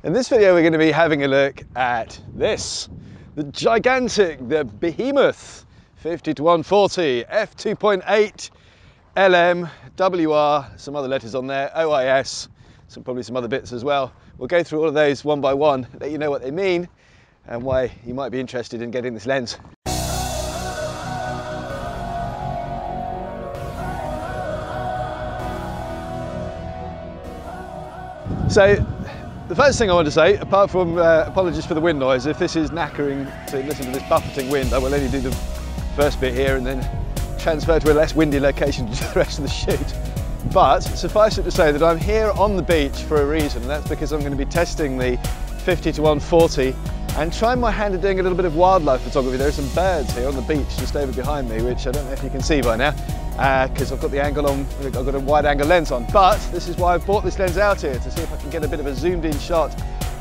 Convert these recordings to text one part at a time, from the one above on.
In this video we're going to be having a look at this, the behemoth 50-140 f2.8 LM WR, some other letters on there, OIS, probably some other bits as well. We'll go through all of those one by one, let you know what they mean and why you might be interested in getting this lens. So the first thing I want to say, apart from apologies for the wind noise, if this is knackering to listen to this buffeting wind, I will only do the first bit here and then transfer to a less windy location to do the rest of the shoot. But suffice it to say that I'm here on the beach for a reason, and that's because I'm going to be testing the 50-140 and trying my hand at doing a little bit of wildlife photography. There are some birds here on the beach just over behind me, which I don't know if you can see by now, because I've got the angle on, I've got a wide angle lens on. But this is why I've brought this lens out here, to see if I can get a bit of a zoomed in shot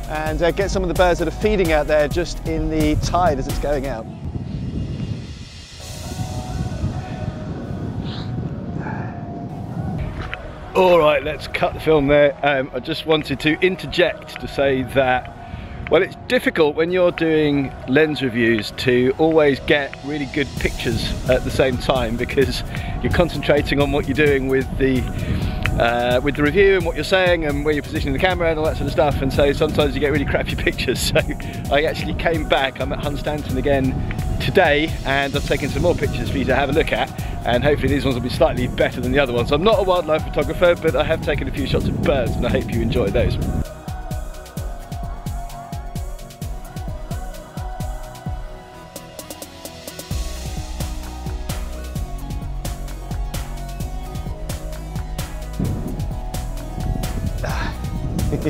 and get some of the birds that are feeding out there just in the tide as it's going out. All right, let's cut the film there. I just wanted to interject to say that, well, it's difficult when you're doing lens reviews to always get really good pictures at the same time, because you're concentrating on what you're doing with the review and what you're saying and where you're positioning the camera and all that sort of stuff, and so sometimes you get really crappy pictures. So I actually came back, I'm at Hunstanton again today, and I've taken some more pictures for you to have a look at, and hopefully these ones will be slightly better than the other ones. I'm not a wildlife photographer, but I have taken a few shots of birds and I hope you enjoy those.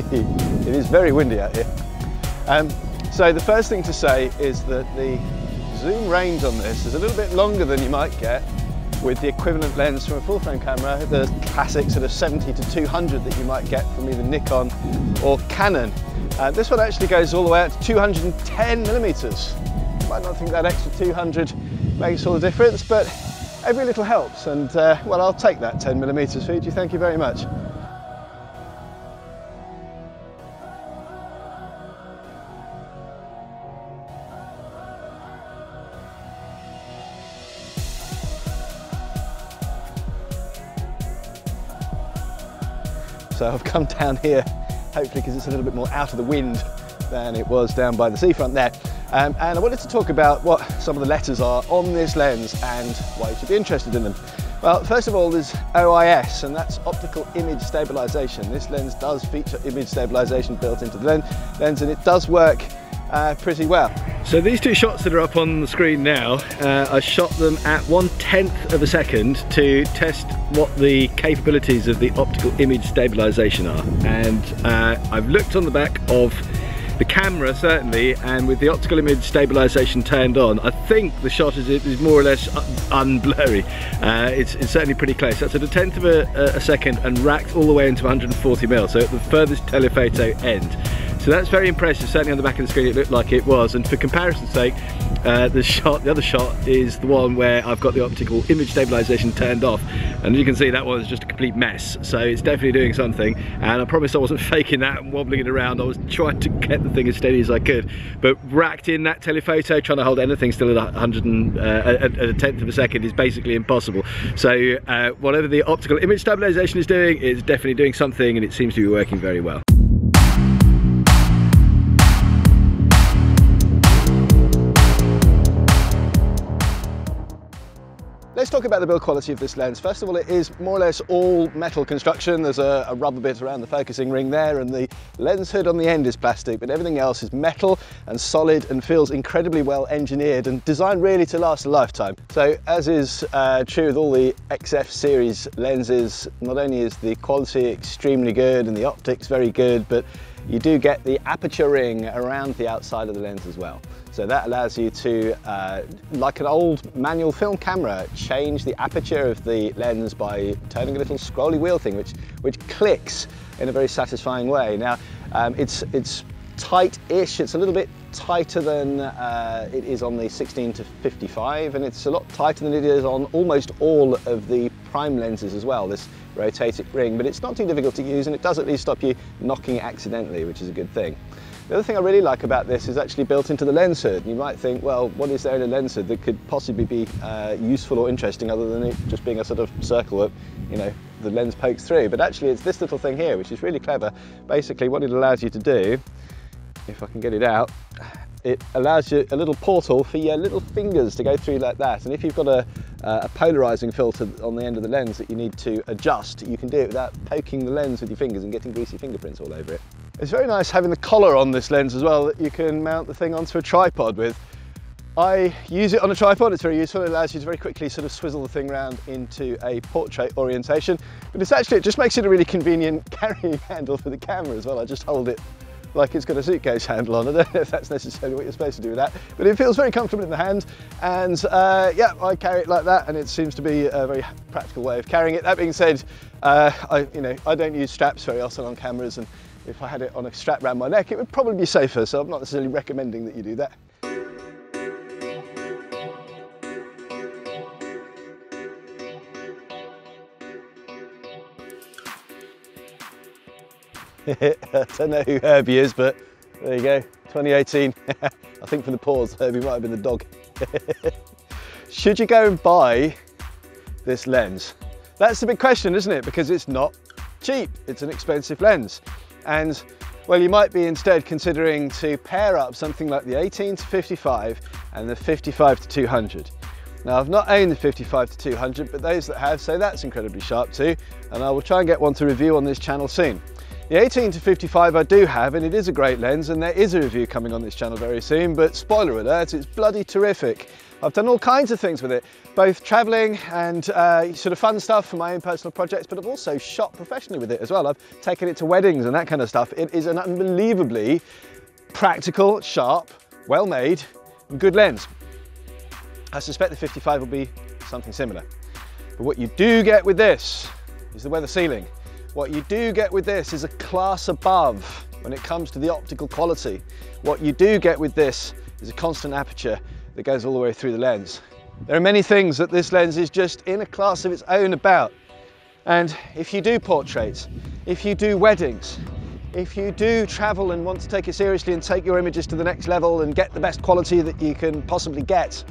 It is very windy out here. So the first thing to say is that the zoom range on this is a little bit longer than you might get with the equivalent lens from a full frame camera, the classic sort of 70 to 200 that you might get from either Nikon or Canon. This one actually goes all the way out to 210 millimeters. You might not think that extra 200 makes all the difference, but every little helps, and well, I'll take that 10 millimeters, Fuji, thank you very much. So I've come down here, hopefully because it's a little bit more out of the wind than it was down by the seafront there. And I wanted to talk about what some of the letters are on this lens and why you should be interested in them. Well, first of all, there's OIS, and that's Optical Image Stabilization. This lens does feature image stabilization built into the lens, and it does work pretty well. So these two shots that are up on the screen now, I shot them at 1/10 of a second to test what the capabilities of the optical image stabilization are. And I've looked on the back of the camera, certainly, and with the optical image stabilization turned on, I think the shot is more or less unblurry. It's certainly pretty close. That's at 1/10 of a second and racked all the way into 140mm, so at the furthest telephoto end. So that's very impressive. Certainly on the back of the screen it looked like it was, and for comparison's sake, the other shot is the one where I've got the optical image stabilization turned off, and as you can see, that one is just a complete mess. So it's definitely doing something, and I promise I wasn't faking that and wobbling it around. I was trying to get the thing as steady as I could, but racked in that telephoto, trying to hold anything still at 1/10 of a second is basically impossible. So whatever the optical image stabilization is doing, it's definitely doing something, and it seems to be working very well. Let's talk about the build quality of this lens. First of all, it is more or less all metal construction. There's a rubber bit around the focusing ring there, and the lens hood on the end is plastic, but everything else is metal and solid and feels incredibly well engineered and designed really to last a lifetime. So as is true with all the XF series lenses, not only is the quality extremely good and the optics very good, but you do get the aperture ring around the outside of the lens as well. So that allows you to, like an old manual film camera, change the aperture of the lens by turning a little scrolly wheel thing, which clicks in a very satisfying way. Now, it's tight-ish, it's a little bit tighter than it is on the 16 to 55, and it's a lot tighter than it is on almost all of the prime lenses as well, this rotated ring, but it's not too difficult to use, and it does at least stop you knocking it accidentally, which is a good thing. The other thing I really like about this is actually built into the lens hood. You might think, well, what is there in a lens hood that could possibly be useful or interesting other than it just being a sort of circle that, you know, the lens pokes through? But actually it's this little thing here, which is really clever. Basically what it allows you to do, if I can get it out, it allows you a little portal for your little fingers to go through like that. And if you've got a polarizing filter on the end of the lens that you need to adjust, you can do it without poking the lens with your fingers and getting greasy fingerprints all over it. It's very nice having the collar on this lens as well, that you can mount the thing onto a tripod with. I use it on a tripod, it's very useful. It allows you to very quickly sort of swizzle the thing around into a portrait orientation, but it just makes it a really convenient carrying handle for the camera as well. I just hold it like it's got a suitcase handle on. I don't know if that's necessarily what you're supposed to do with that, but it feels very comfortable in the hand, and yeah, I carry it like that, and it seems to be a very practical way of carrying it. That being said, I don't use straps very often on cameras, and if I had it on a strap around my neck, it would probably be safer, so I'm not necessarily recommending that you do that. I don't know who Herbie is, but there you go, 2018. I think from the paws, Herbie might have been the dog. Should you go and buy this lens? That's the big question, isn't it? Because it's not cheap, it's an expensive lens. And well, you might be instead considering to pair up something like the 18 to 55 and the 55 to 200. Now, I've not owned the 55 to 200, but those that have say that's incredibly sharp too, and I will try and get one to review on this channel soon. The 18 to 55 I do have, and it is a great lens, and there is a review coming on this channel very soon, but spoiler alert, it's bloody terrific. I've done all kinds of things with it, both traveling and sort of fun stuff for my own personal projects, but I've also shot professionally with it as well. I've taken it to weddings and that kind of stuff. It is an unbelievably practical, sharp, well-made, and good lens. I suspect the 55 will be something similar. But what you do get with this is the weather sealing. What you do get with this is a class above when it comes to the optical quality. What you do get with this is a constant aperture that goes all the way through the lens. There are many things that this lens is just in a class of its own about. And if you do portraits, if you do weddings, if you do travel and want to take it seriously and take your images to the next level and get the best quality that you can possibly get,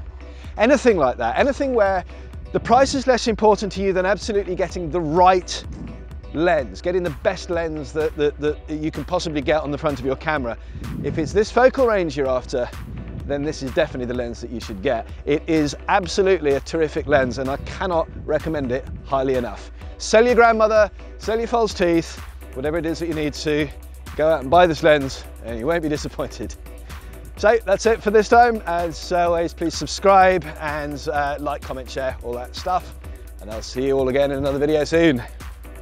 anything like that, anything where the price is less important to you than absolutely getting the right lens, getting the best lens that you can possibly get on the front of your camera. If it's this focal range you're after, then this is definitely the lens that you should get. It is absolutely a terrific lens, and I cannot recommend it highly enough. Sell your grandmother, sell your false teeth, whatever it is that you need to, go out and buy this lens and you won't be disappointed. So that's it for this time. As always, please subscribe and like, comment, share, all that stuff. And I'll see you all again in another video soon.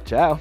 Ciao.